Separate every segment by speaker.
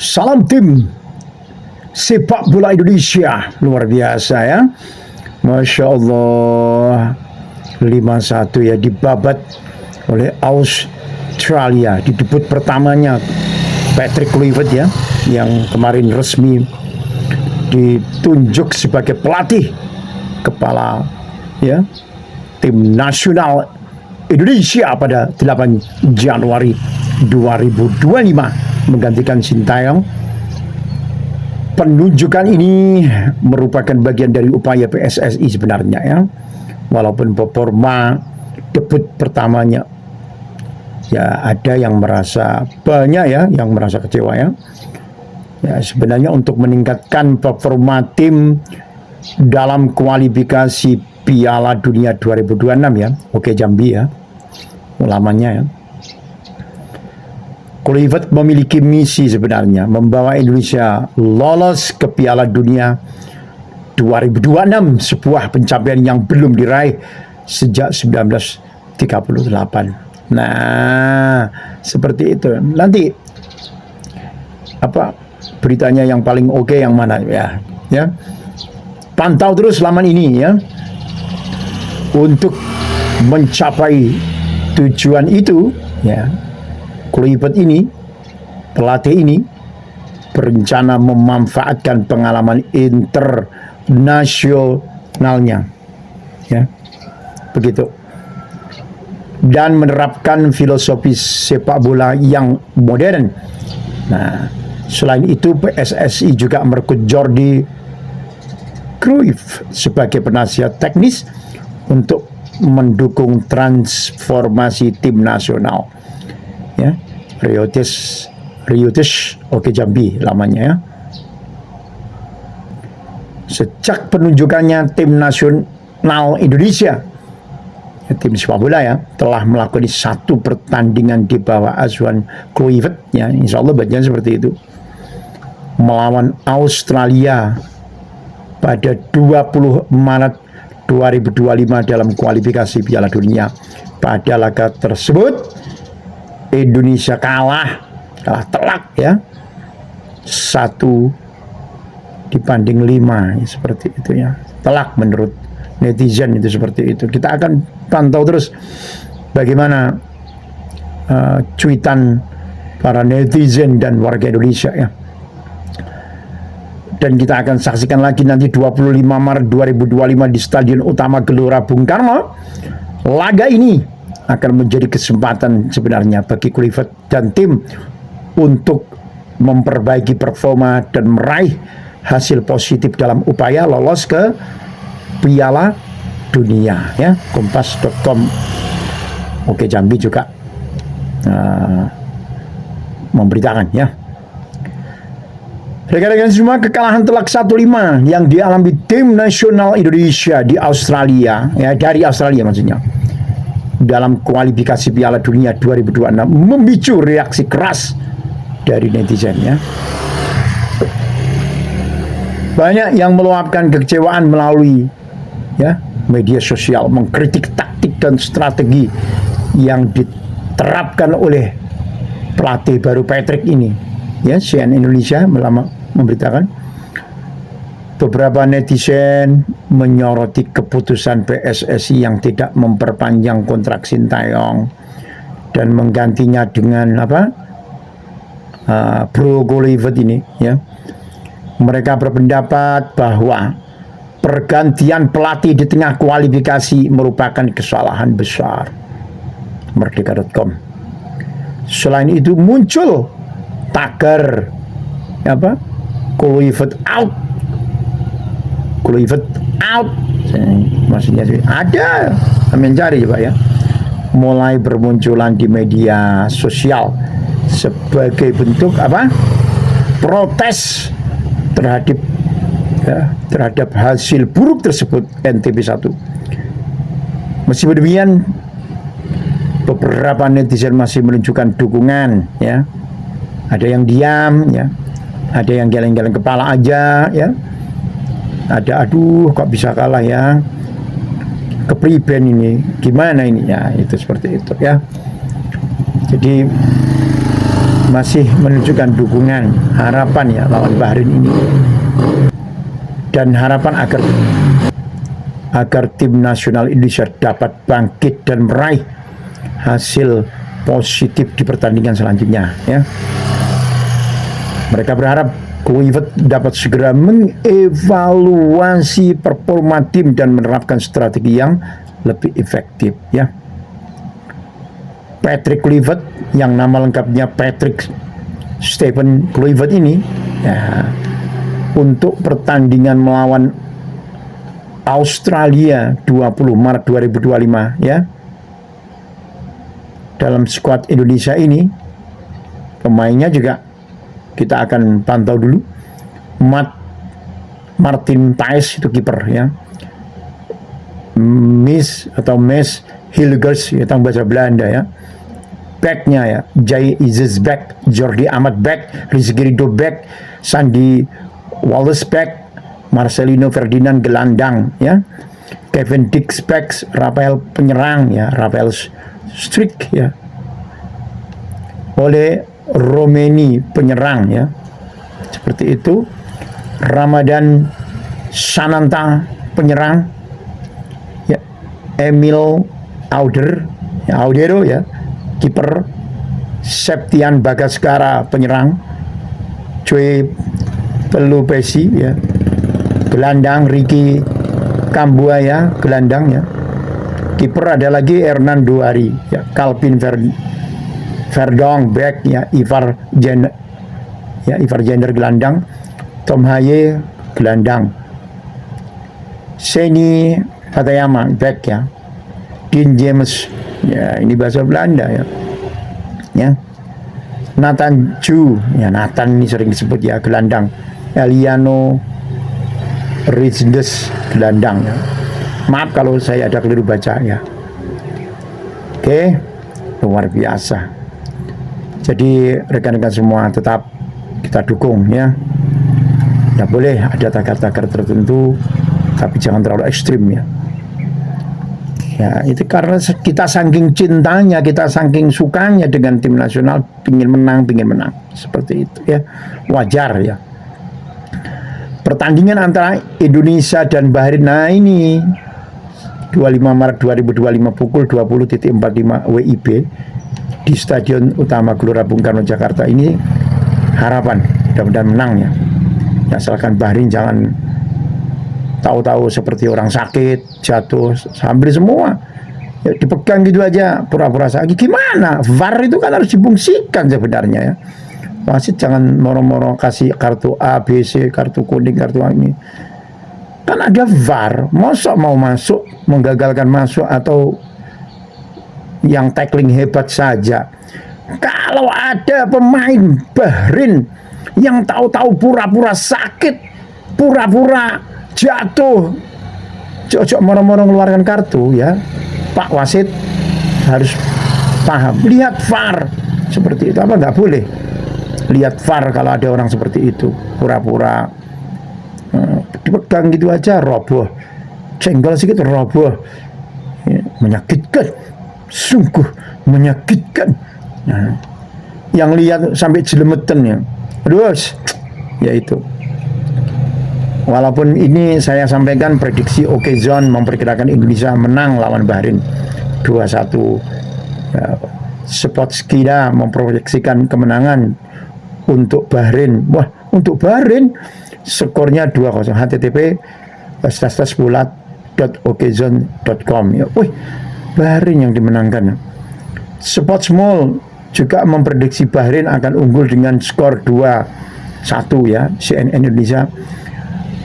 Speaker 1: Salam tim sepak bola Indonesia, luar biasa ya. Masya Allah, 5-1 ya, dibabat oleh Australia di debut pertamanya Patrick Kluivert ya, yang kemarin resmi ditunjuk sebagai pelatih kepala ya tim nasional Indonesia pada 8 Januari 2025 menggantikan Sintayong. Penunjukan ini merupakan bagian dari upaya PSSI sebenarnya ya, walaupun performa debut pertamanya ya ada yang merasa, banyak ya yang merasa kecewa ya. Ya sebenarnya untuk meningkatkan performa tim dalam kualifikasi Piala Dunia 2026 ya, Oke Jambi ya ulamanya ya. Kluivert memiliki misi sebenarnya membawa Indonesia lolos ke Piala Dunia 2026, sebuah pencapaian yang belum diraih sejak 1938. Nah, seperti itu. Nanti apa beritanya yang paling oke yang mana ya? Ya. Pantau terus laman ini ya. Untuk mencapai tujuan itu ya, Kluivert ini, pelatih ini berencana memanfaatkan pengalaman internasionalnya ya, begitu, dan menerapkan filosofi sepak bola yang modern. Nah, selain itu PSSI juga merekrut Jordi Cruyff sebagai penasihat teknis untuk mendukung transformasi tim nasional ya. Riotis Oke Jambi lamanya ya. Sejak penunjukannya tim nasional Indonesia ya, tim sepak bola ya telah melakukan 1 pertandingan di bawah asuhan Kluivert ya, insya Allah bagian seperti itu, melawan Australia pada 20 Maret 2025 dalam kualifikasi Piala Dunia. Pada laga tersebut Indonesia kalah telak ya, 1-5 seperti itu ya, telak menurut netizen itu seperti itu. Kita akan pantau terus bagaimana cuitan para netizen dan warga Indonesia ya. Dan kita akan saksikan lagi nanti 25 Maret 2025 di Stadion Utama Gelora Bung Karno. Laga ini akan menjadi kesempatan sebenarnya bagi Kluivert dan tim untuk memperbaiki performa dan meraih hasil positif dalam upaya lolos ke Piala Dunia ya. Kompas.com Oke Jambi juga memberitakan ya. Rekan-rekan semua, kekalahan telak 1-5 yang dialami tim nasional Indonesia di Australia ya, dari Australia maksudnya, dalam kualifikasi Piala Dunia 2026 memicu reaksi keras dari netizen ya. Banyak yang meluapkan kekecewaan melalui ya media sosial, mengkritik taktik dan strategi yang diterapkan oleh pelatih baru Patrick ini ya. CNN Indonesia memberitakan beberapa netizen menyoroti keputusan PSSI yang tidak memperpanjang kontrak Sintayong dan menggantinya dengan Bro Kluivert ini ya. Mereka berpendapat bahwa pergantian pelatih di tengah kualifikasi merupakan kesalahan besar. Merdeka.com. Selain itu muncul tagar Kluivert out, maksudnya ada mencari Pak ya, mulai bermunculan di media sosial sebagai bentuk protes terhadap hasil buruk tersebut NTB 1. Meskipun demikian, beberapa netizen masih menunjukkan dukungan ya. Ada yang diam ya, ada yang geleng-geleng kepala aja ya, ada aduh kok bisa kalah ya, kepriben ini, gimana ini ya, itu seperti itu ya. Jadi masih menunjukkan dukungan, harapan ya lawan Bahrain ini, dan harapan agar tim nasional Indonesia dapat bangkit dan meraih hasil positif di pertandingan selanjutnya ya. Mereka berharap Kluivert dapat segera mengevaluasi performa tim dan menerapkan strategi yang lebih efektif ya. Patrick Kluivert, yang nama lengkapnya Patrick Stephen Kluivert ini ya, untuk pertandingan melawan Australia 20 Maret 2025 ya, dalam skuad Indonesia ini pemainnya juga kita akan pantau dulu. Martin Paes itu kiper ya, Mes Hilgers itu bahasa Belanda ya, backnya ya Jay Izes back, Jordi Amat back, Rizky Ridho back, Sandy Wallace back, Marcelino Ferdinand gelandang ya, Kevin Dix back, Rafael penyerang ya, Rafael Strik ya, oleh Romeni penyerang ya, seperti itu. Ramadan Sananta penyerang ya, Emil Audero ya kiper, Septian Bagaskara penyerang, Joy Pelupesi ya gelandang, Ricky Kambuaya gelandang ya, kiper ada lagi Hernando Ari ya, Calvin Verdong back ya, Ivar Gender gelandang, Tom Haye gelandang, Seni Katayama back ya, Dean James ya, ini bahasa Belanda ya, Nathan Chu ya, Nathan ini sering disebut ya gelandang, Eliano Ritzdes gelandang ya. Maaf kalau saya ada keliru baca ya. Oke, luar biasa. Jadi rekan-rekan semua tetap kita dukung ya. Ya boleh ada tagar-tagar tertentu, tapi jangan terlalu ekstrim ya. Ya itu karena kita saking cintanya, kita saking sukanya dengan tim nasional, pingin menang seperti itu ya, wajar ya. Pertandingan antara Indonesia dan Bahrain, nah ini 25 Maret 2025 pukul 20.45 WIB di Stadion Utama Gelora Bung Karno Jakarta ini, harapan mudah-mudahan menang ya. Asalkan Bahrain jangan tahu-tahu seperti orang sakit, jatuh, hampir semua ya, dipegang gitu aja, pura-pura sakit. Gimana? VAR itu kan harus difungsikan sebenarnya ya. Wasit jangan moro-moro kasih kartu A, B, C, kartu kuning, kartu ini. Kan ada VAR, masa mau masuk, menggagalkan masuk, atau yang tackling hebat saja. Kalau ada pemain Bahrain yang tahu-tahu pura-pura sakit, pura-pura jatuh, cocok moro-moro mengeluarkan kartu ya, Pak wasit harus paham. Lihat VAR seperti itu, apa nggak boleh lihat VAR kalau ada orang seperti itu pura-pura dipegang gitu aja, roboh, cenggol sedikit roboh ya, menyakitkan, sungguh menyakitkan. Nah, yang lihat sampai jelemetan ya, terus ya itu. Walaupun ini saya sampaikan prediksi Okezone memperkirakan Indonesia menang lawan Bahrain 2-1 ya, Sportskida memproyeksikan kemenangan untuk Bahrain. Wah, untuk Bahrain skornya 2-0. http //bulat.okezone.com ya. Wih, Bahrain yang dimenangkan. Sportsmall juga memprediksi Bahrain akan unggul dengan skor 2-1 ya. CNN Indonesia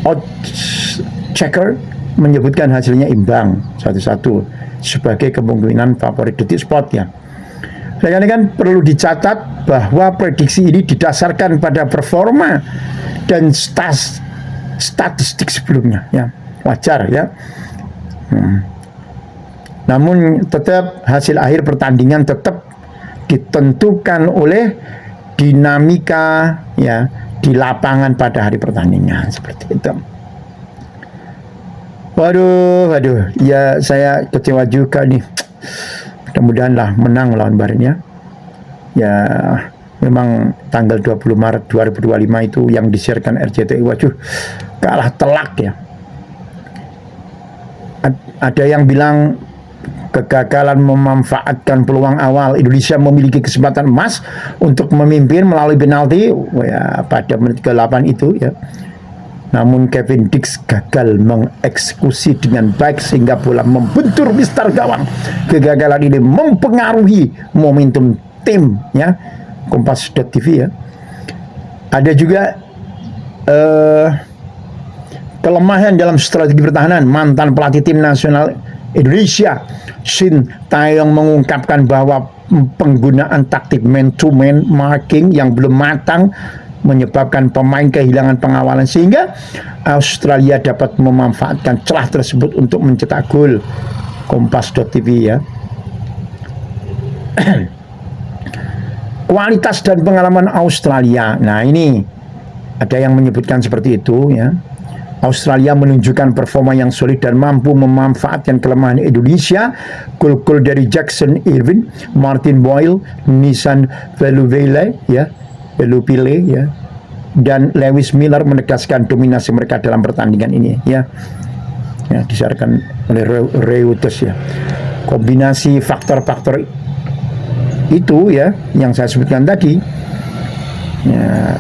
Speaker 1: Odds Checker menyebutkan hasilnya imbang 1-1 sebagai kemungkinan favorit Detik Sport ya. Rekan-rekan perlu dicatat bahwa prediksi ini didasarkan pada performa dan statistik sebelumnya ya, wajar ya. Namun tetap hasil akhir pertandingan tetap ditentukan oleh dinamika ya di lapangan pada hari pertandingan, seperti itu. Waduh, ya saya kecewa juga nih. Mudah-mudahan lah menang lawan Bahrain ya. Ya, memang tanggal 20 Maret 2025 itu yang disiarkan RCTI, waduh, kalah telak ya. Ada yang bilang kegagalan memanfaatkan peluang awal, Indonesia memiliki kesempatan emas untuk memimpin melalui penalti ya, pada menit ke-8 itu ya. Namun Kevin Dix gagal mengeksekusi dengan baik sehingga bola membentur mistar gawang. Kegagalan ini mempengaruhi momentum tim ya. Kompas.tv ya. Ada juga kelemahan dalam strategi pertahanan. Mantan pelatih tim nasional Indonesia Shin Taeyong mengungkapkan bahwa penggunaan taktik man-to-man marking yang belum matang menyebabkan pemain kehilangan pengawalan sehingga Australia dapat memanfaatkan celah tersebut untuk mencetak gol. Kompas.tv ya. Kualitas dan pengalaman Australia. Nah, ini ada yang menyebutkan seperti itu ya. Australia menunjukkan performa yang solid dan mampu memanfaatkan kelemahan Indonesia. Gol-gol dari Jackson Irvine, Martin Boyle, Nissan Veluvele ya, Velupile ya, dan Lewis Miller menegaskan dominasi mereka dalam pertandingan ini ya. Ya, disiarkan oleh Reuters ya. Kombinasi faktor-faktor itu ya yang saya sebutkan tadi ya,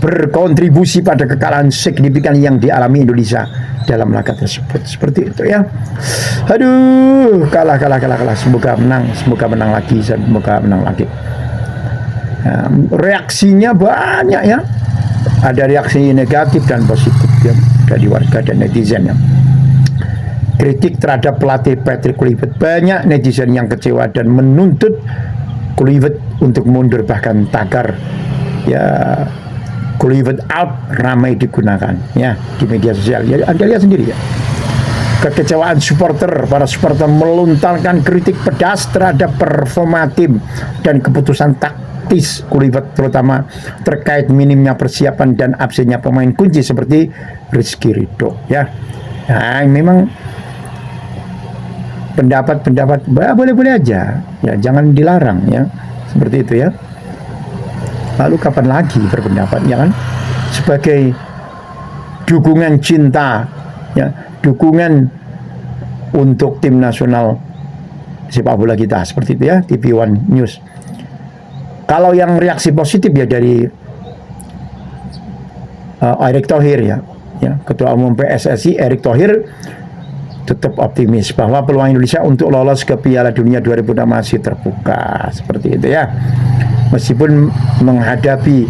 Speaker 1: berkontribusi pada kekalahan signifikan yang dialami Indonesia dalam laga tersebut. Seperti itu ya. Aduh, kalah. Semoga menang lagi. Ya, reaksinya banyak ya. Ada reaksi negatif dan positif ya dari warga dan netizen ya. Kritik terhadap pelatih Patrick Kluivert, banyak netizen yang kecewa dan menuntut Kluivert untuk mundur, bahkan tagar ya Kluivert out ramai digunakan ya di media sosial. Ya, Anda lihat sendiri ya. Kekecewaan para supporter melontarkan kritik pedas terhadap performa tim dan keputusan taktis Kluivert, terutama terkait minimnya persiapan dan absennya pemain kunci seperti Rizky Ridho ya. Nah, memang pendapat boleh-boleh aja ya, jangan dilarang ya, seperti itu ya. Lalu kapan lagi berpendapat ya kan, sebagai dukungan cinta ya, dukungan untuk tim nasional sepak bola kita, seperti itu ya. TV One News. Kalau yang reaksi positif ya dari Erick Thohir ya, Ketua Umum PSSI Erick Thohir tetap optimis bahwa peluang Indonesia untuk lolos ke Piala Dunia 2006 masih terbuka, seperti itu ya. Meskipun menghadapi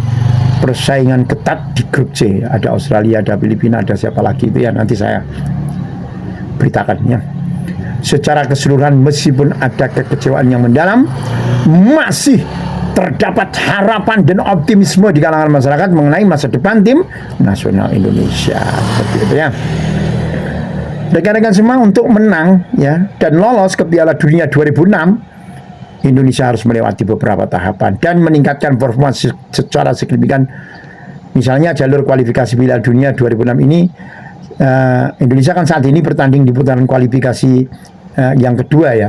Speaker 1: persaingan ketat di grup C, ada Australia, ada Filipina, ada siapa lagi itu ya, nanti saya beritakan ya. Secara keseluruhan meskipun ada kekecewaan yang mendalam, masih terdapat harapan dan optimisme di kalangan masyarakat mengenai masa depan tim nasional Indonesia, seperti itu ya. Rekan-rekan semua, untuk menang ya dan lolos ke Piala Dunia 2006, Indonesia harus melewati beberapa tahapan dan meningkatkan performa secara signifikan. Misalnya jalur kualifikasi Piala Dunia 2006 ini, Indonesia kan saat ini bertanding di putaran kualifikasi yang kedua ya,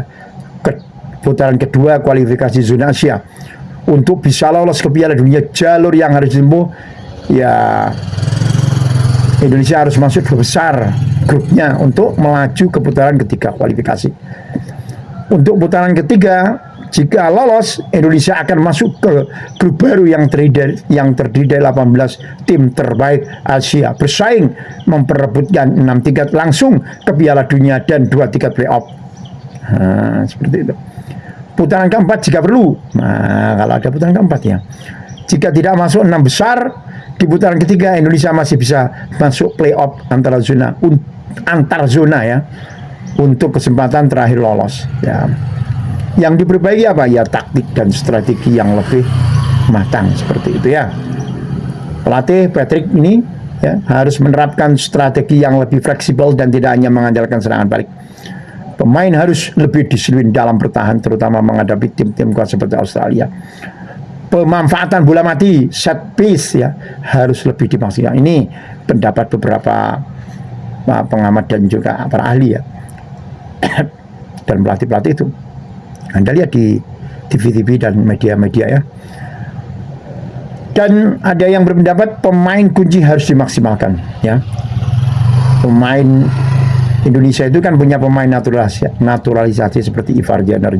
Speaker 1: putaran kedua kualifikasi zona Asia. Untuk bisa lolos ke Piala Dunia, jalur yang harus ditempuh ya, Indonesia harus masuk dua besar grupnya untuk melaju ke putaran ketiga kualifikasi. Untuk putaran ketiga, jika lolos, Indonesia akan masuk ke grup baru yang terdiri dari 18 tim terbaik Asia, bersaing memperebutkan 6 tiket langsung ke Piala Dunia dan 2 tiket playoff. Nah, seperti itu. Putaran keempat jika perlu. Nah, kalau ada putaran keempat ya. Jika tidak masuk 6 besar di putaran ketiga, Indonesia masih bisa masuk playoff antar zona ya, untuk kesempatan terakhir lolos ya. Yang diperbaiki apa ya, taktik dan strategi yang lebih matang, seperti itu ya. Pelatih Patrick ini ya harus menerapkan strategi yang lebih fleksibel dan tidak hanya mengandalkan serangan balik. Pemain harus lebih disiplin dalam bertahan, terutama menghadapi tim-tim kuat seperti Australia. Pemanfaatan bola mati, set piece ya, harus lebih dimaksimalkan. Ini pendapat beberapa pengamat dan juga para ahli ya, dan pelatih-pelatih itu. Anda lihat di TV-TV dan media-media ya. Dan ada yang berpendapat pemain kunci harus dimaksimalkan ya. Pemain Indonesia itu kan punya pemain naturalisasi seperti Ivar Jenner,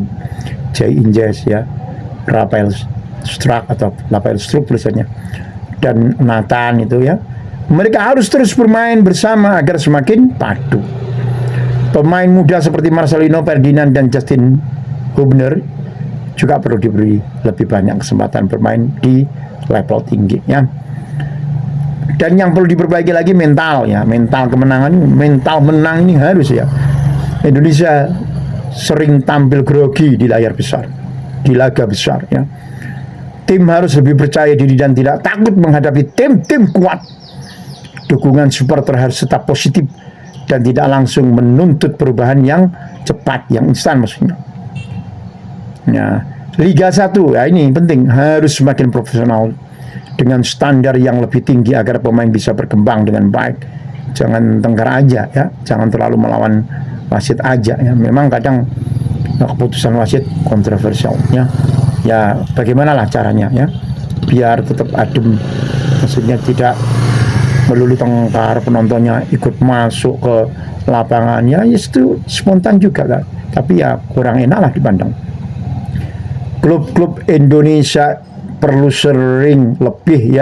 Speaker 1: Jay Injes ya, Rafael Struck atau Rafael Struck tulisannya, dan Nathan itu ya. Mereka harus terus bermain bersama agar semakin padu. Pemain muda seperti Marcelino Ferdinand dan Justin Hubner juga perlu diberi lebih banyak kesempatan bermain di level tinggi ya. Dan yang perlu diperbaiki lagi mental ya, mental kemenangan, mental menang ini harus ya. Indonesia sering tampil grogi di layar besar, di laga besar ya. Tim harus lebih percaya diri dan tidak takut menghadapi tim-tim kuat. Dukungan supporter harus tetap positif dan tidak langsung menuntut perubahan yang cepat, yang instan maksudnya. Ya, Liga 1 ya ini penting, harus semakin profesional dengan standar yang lebih tinggi agar pemain bisa berkembang dengan baik. Jangan tengkar aja ya, jangan terlalu melawan wasit aja ya. Memang kadang keputusan wasit kontroversial ya. Ya bagaimanalah caranya ya biar tetap adem, maksudnya tidak melulu tengkar, penontonnya ikut masuk ke lapangan ya, itu spontan juga kan, tapi ya kurang enak lah dipandang. Klub-klub Indonesia perlu lebih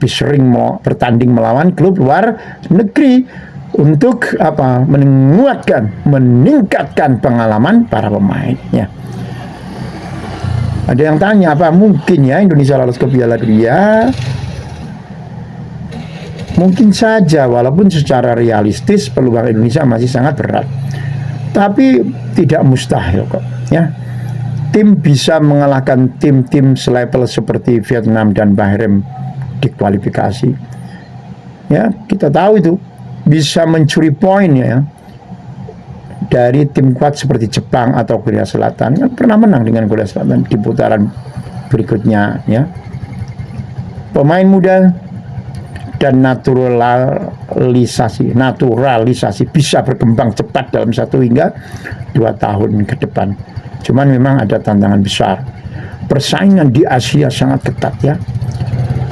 Speaker 1: sering mau bertanding melawan klub luar negeri untuk apa, meningkatkan pengalaman para pemain ya. Ada yang tanya apa mungkin ya Indonesia lolos ke Piala Dunia? Mungkin saja, walaupun secara realistis peluang Indonesia masih sangat berat, tapi tidak mustahil kok ya. Tim bisa mengalahkan tim-tim selevel seperti Vietnam dan Bahrain di kualifikasi ya. Kita tahu itu bisa mencuri poin ya dari tim kuat seperti Jepang atau Korea Selatan, kan pernah menang dengan Korea Selatan di putaran berikutnya ya. Pemain muda dan naturalisasi bisa berkembang cepat dalam 1 hingga 2 tahun ke depan. Cuman memang ada tantangan besar. Persaingan di Asia sangat ketat ya.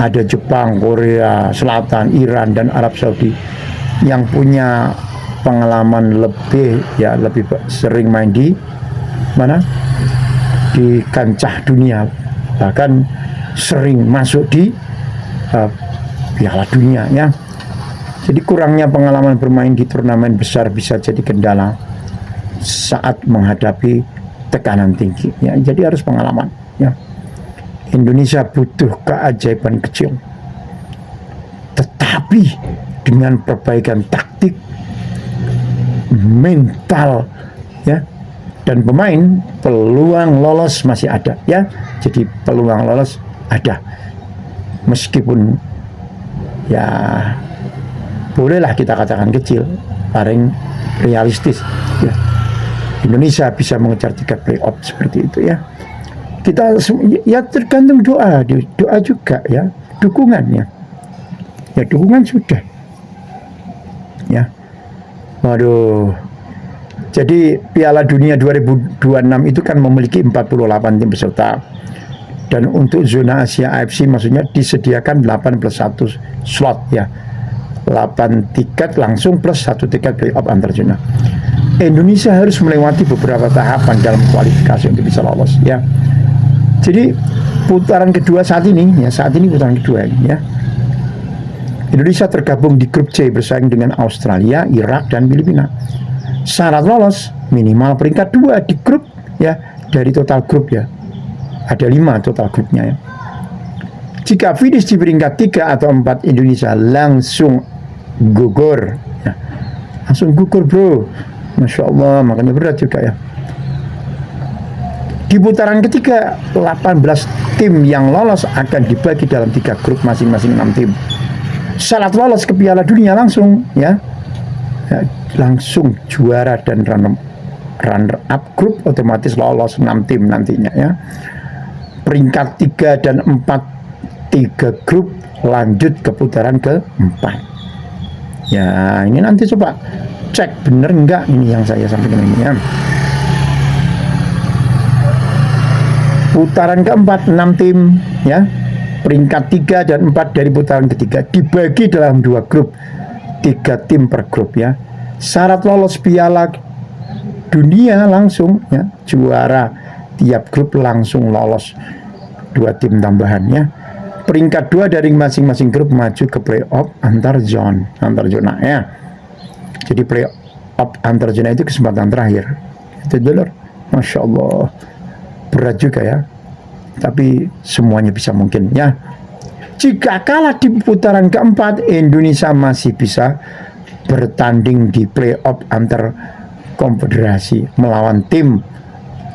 Speaker 1: Ada Jepang, Korea Selatan, Iran dan Arab Saudi yang punya pengalaman lebih sering main di mana? Di kancah dunia. Bahkan sering masuk di Piala Dunia ya. Jadi kurangnya pengalaman bermain di turnamen besar bisa jadi kendala saat menghadapi tekanan tinggi ya. Jadi harus pengalaman ya. Indonesia butuh keajaiban kecil, tetapi dengan perbaikan taktik, mental ya, dan pemain, peluang lolos masih ada ya. Jadi peluang lolos ada, meskipun ya bolehlah kita katakan kecil, paling realistis ya. Indonesia bisa mengejar tiket playoff seperti itu ya. Kita ya tergantung doa juga ya, dukungannya ya, dukungan sudah ya. Waduh, jadi Piala Dunia 2026 itu kan memiliki 48 tim peserta. Dan untuk zona Asia AFC maksudnya disediakan 81 slot ya. 8 tiket langsung plus 1 tiket playoff antar zona. Indonesia harus melewati beberapa tahapan dalam kualifikasi untuk bisa lolos ya. Jadi putaran kedua saat ini putaran kedua ini ya. Indonesia tergabung di grup C bersaing dengan Australia, Irak dan Filipina. Syarat lolos minimal peringkat 2 di grup ya, dari total grup ya. Ada 5 total grupnya ya. Jika finish di peringkat 3 atau 4, Indonesia langsung gugur ya. Langsung gugur bro, Masya Allah, makanya berat juga ya. Di putaran ketiga 18 tim yang lolos akan dibagi dalam 3 grup masing-masing 6 tim. Syarat lolos ke Piala Dunia langsung ya, langsung juara dan runner up grup otomatis lolos 6 tim nantinya ya. Peringkat 3 dan 4 3 grup lanjut ke putaran ke-4 ya. Ini nanti coba cek bener enggak ini yang saya sampaikan ini ya. Putaran keempat 6 tim ya. Peringkat 3 dan 4 dari putaran ketiga dibagi dalam 2 grup, 3 tim per grup ya. Syarat lolos Piala Dunia langsung ya, juara tiap grup langsung lolos 2 tim tambahan ya. Peringkat 2 dari masing-masing grup maju ke playoff antar zona ya. Jadi playoff antar zona itu kesempatan terakhir. Itu jalur, masya Allah, berat juga ya. Tapi semuanya bisa mungkin ya. Jika kalah di putaran keempat, Indonesia masih bisa bertanding di playoff antar konfederasi melawan tim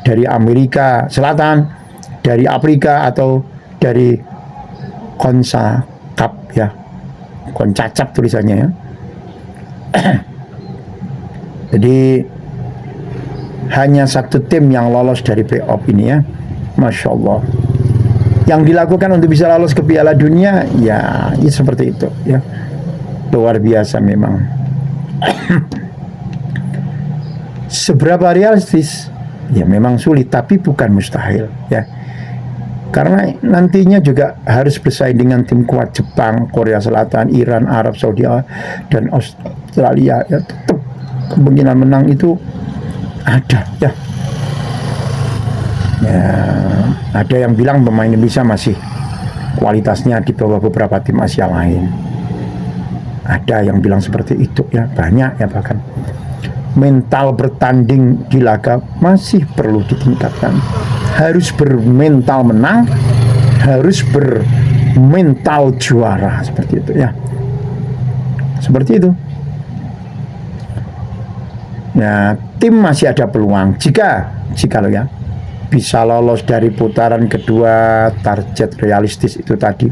Speaker 1: dari Amerika Selatan, dari Afrika, atau dari CONCACAF ya. CONCACAF tulisannya ya. Jadi hanya 1 tim yang lolos dari playoff ini ya. Masya Allah. Yang dilakukan untuk bisa lolos ke Piala Dunia ya seperti itu ya. Luar biasa memang. Seberapa realistis? Ya memang sulit, tapi bukan mustahil ya. Karena nantinya juga harus bersaing dengan tim kuat Jepang, Korea Selatan, Iran, Arab Saudi, dan Australia ya. Tetap kemungkinan menang itu ada ya. Ya, ada yang bilang pemain Indonesia masih kualitasnya di bawah beberapa tim Asia lain. Ada yang bilang seperti itu ya, banyak ya. Bahkan mental bertanding di laga masih perlu ditingkatkan. Harus bermental menang, harus bermental juara, seperti itu ya. Seperti itu. Nah, tim masih ada peluang jika lo ya bisa lolos dari putaran kedua. Target realistis itu tadi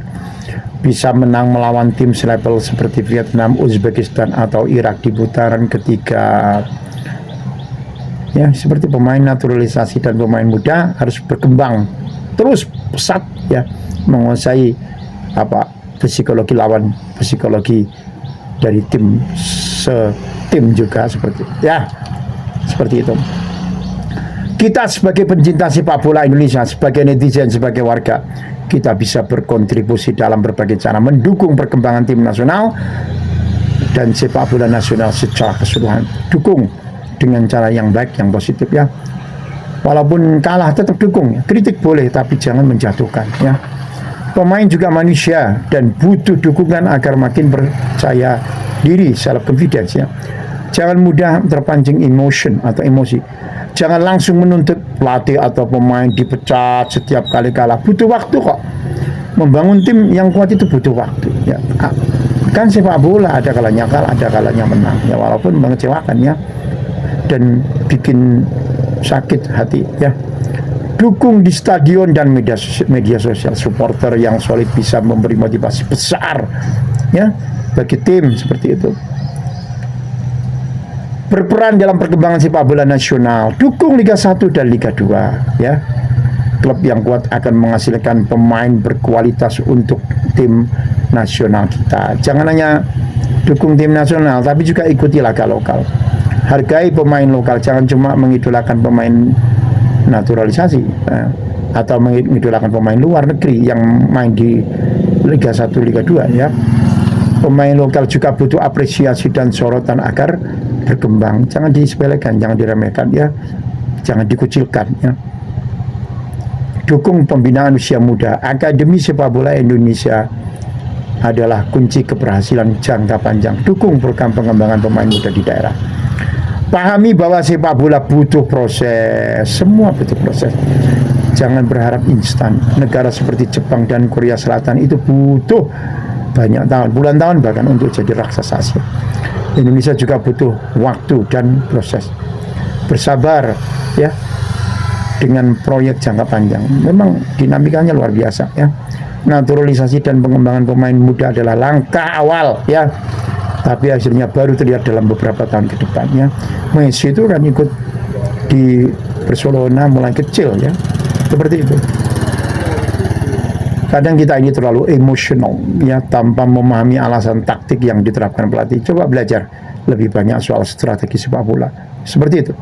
Speaker 1: bisa menang melawan tim selevel seperti Vietnam, Uzbekistan, atau Irak di putaran ketiga ya. Seperti pemain naturalisasi dan pemain muda harus berkembang terus pesat ya, menguasai psikologi lawan, psikologi dari tim setim juga, seperti ya, seperti itu. Kita sebagai pencinta sepak bola Indonesia, sebagai netizen, sebagai warga, kita bisa berkontribusi dalam berbagai cara mendukung perkembangan tim nasional dan sepak bola nasional secara keseluruhan. Dukung dengan cara yang baik, yang positif ya. Walaupun kalah tetap dukung ya. Kritik boleh, tapi jangan menjatuhkan ya. Pemain juga manusia dan butuh dukungan agar makin percaya diri, self confidence ya. Jangan mudah terpancing emosi. Jangan langsung menuntut pelatih atau pemain dipecat setiap kali kalah. Butuh waktu kok. Membangun tim yang kuat itu butuh waktu ya. Kan sepak bola ada kalanya kalah, ada kalanya menang ya, walaupun mengecewakan ya, dan bikin sakit hati ya. Dukung di stadion dan media sosial. Supporter yang solid bisa memberi motivasi besar ya bagi tim, seperti itu. Berperan dalam perkembangan sepak bola nasional. Dukung Liga 1 dan Liga 2 ya. Klub yang kuat akan menghasilkan pemain berkualitas untuk tim nasional kita. Jangan hanya dukung tim nasional, tapi juga ikuti laga lokal. Hargai pemain lokal, jangan cuma mengidolakan pemain naturalisasi atau mengidolakan pemain luar negeri yang main di Liga 1, Liga 2 ya. Pemain lokal juga butuh apresiasi dan sorotan agar berkembang. Jangan disepelekan, jangan diremehkan ya, jangan dikucilkan ya. Dukung pembinaan usia muda. Akademi Sepak Bola Indonesia adalah kunci keberhasilan jangka panjang. Dukung program pengembangan pemain muda di daerah. Pahami bahwa sepak bola butuh proses, semua butuh proses. Jangan berharap instan. Negara seperti Jepang dan Korea Selatan itu butuh banyak tahun, puluhan tahun bahkan untuk jadi raksasa Asia. Indonesia juga butuh waktu dan proses. Bersabar ya dengan proyek jangka panjang. Memang dinamikanya luar biasa ya. Naturalisasi dan pengembangan pemain muda adalah langkah awal ya, tapi hasilnya baru terlihat dalam beberapa tahun ke depan ya. Messi itu kan ikut di Barcelona mulai kecil ya, seperti itu. Kadang kita ini terlalu emosional ya, tanpa memahami alasan taktik yang diterapkan pelatih. Coba belajar lebih banyak soal strategi sepak bola, seperti itu.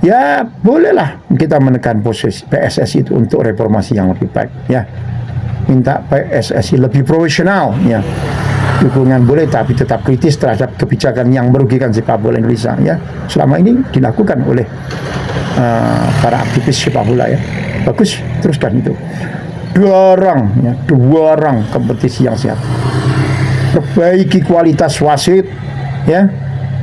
Speaker 1: ya bolehlah kita menekan posisi PSSI itu untuk reformasi yang lebih baik, ya. Minta PSSI lebih profesional, ya. Dukungan boleh, tapi tetap kritis terhadap kebijakan yang merugikan sepak bola Indonesia, ya. Selama ini dilakukan oleh para aktivis sepak bola, ya. Bagus, teruskan itu. Dorong kompetisi yang sehat. Perbaiki kualitas wasit, ya,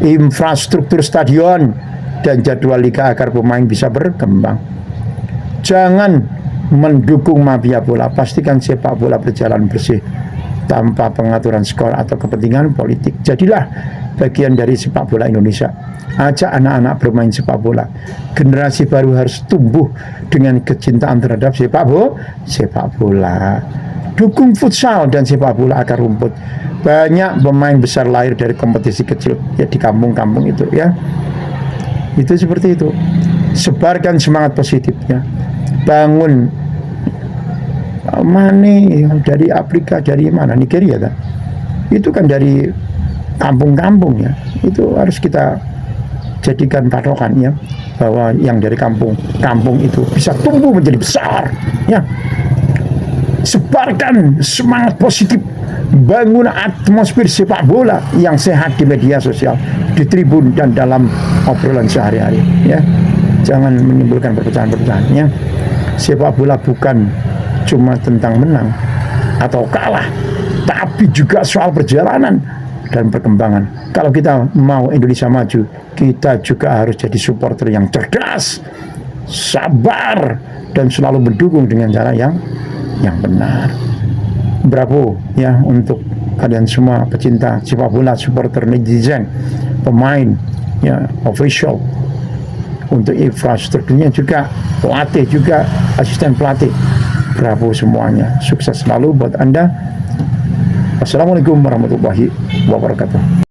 Speaker 1: infrastruktur stadion dan jadwal liga agar pemain bisa berkembang. Jangan mendukung mafia bola, pastikan sepak bola berjalan bersih tanpa pengaturan skor atau kepentingan politik. Jadilah bagian dari sepak bola Indonesia. Ajak anak-anak bermain sepak bola. Generasi baru harus tumbuh dengan kecintaan terhadap sepak bola. Dukung futsal dan sepak bola akar rumput. Banyak pemain besar lahir dari kompetisi kecil, ya, di kampung-kampung itu, ya. Itu seperti itu. Sebarkan semangat positifnya. Bangun Mane dari Afrika, dari mana? Nigeria kan? Itu kan dari kampung-kampung, ya. Itu harus kita jadikan patokan, ya, bahwa yang dari kampung itu bisa tumbuh menjadi besar, ya. Sebarkan semangat positif, bangun atmosfer sepak bola yang sehat di media sosial, di tribun dan dalam obrolan sehari-hari, ya. Jangan menimbulkan perpecahan-perpecahan, ya. Sepak bola bukan cuma tentang menang atau kalah, tapi juga soal perjalanan dan perkembangan. Kalau kita mau Indonesia maju, kita juga harus jadi supporter yang cerdas, sabar, dan selalu mendukung dengan cara yang benar. Bravo, ya, untuk kalian semua pecinta sepak bola, supporter, netizen, pemain, ya, official. Untuk infrastrukturnya juga, pelatih juga, asisten pelatih. Bravo semuanya. Sukses selalu buat Anda. Wassalamualaikum warahmatullahi wabarakatuh.